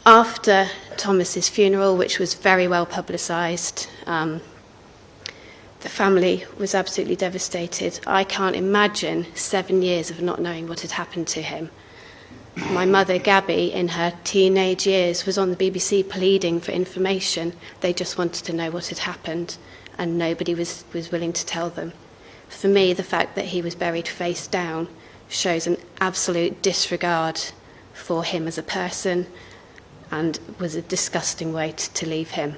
After Thomas's funeral, which was very well publicised, the family was absolutely devastated. I can't imagine 7 years of not knowing what had happened to him. My mother, Gabby, in her teenage years, was on the BBC pleading for information. They just wanted to know what had happened, and nobody was willing to tell them. For me, the fact that he was buried face down shows an absolute disregard for him as a person, and was a disgusting way to leave him.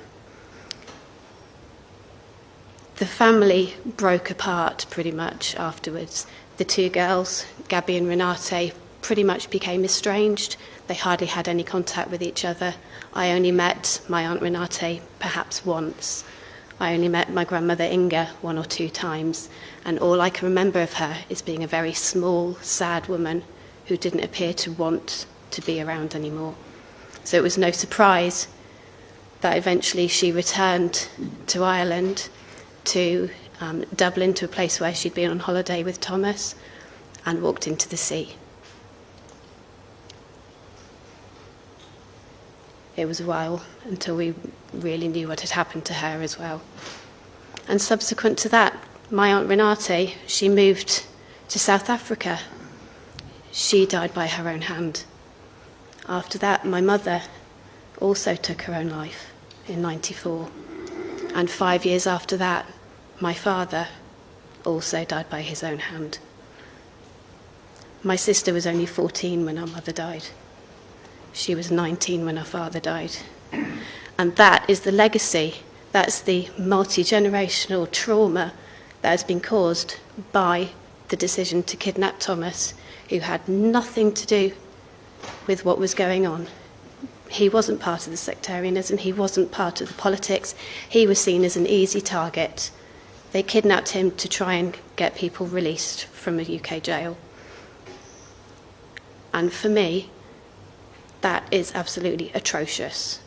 The family broke apart pretty much afterwards. The two girls, Gabby and Renate, pretty much became estranged. They hardly had any contact with each other. I only met my Aunt Renate perhaps once. I only met my grandmother Inga 1 or 2 times, and all I can remember of her is being a very small, sad woman who didn't appear to want to be around anymore. So it was no surprise that eventually she returned to Ireland, to Dublin, to a place where she'd been on holiday with Thomas, and walked into the sea. It was a while until we really knew what had happened to her as well. And subsequent to that, my Aunt Renate, she moved to South Africa. She died by her own hand. After that, my mother also took her own life in '94. And 5 years after that, my father also died by his own hand. My sister was only 14 when our mother died. She was 19 when her father died. And that is the legacy, that's the multi-generational trauma that has been caused by the decision to kidnap Thomas, who had nothing to do with what was going on. He wasn't part of the sectarianism, he wasn't part of the politics, he was seen as an easy target. They kidnapped him to try and get people released from a UK jail. And for me, that is absolutely atrocious.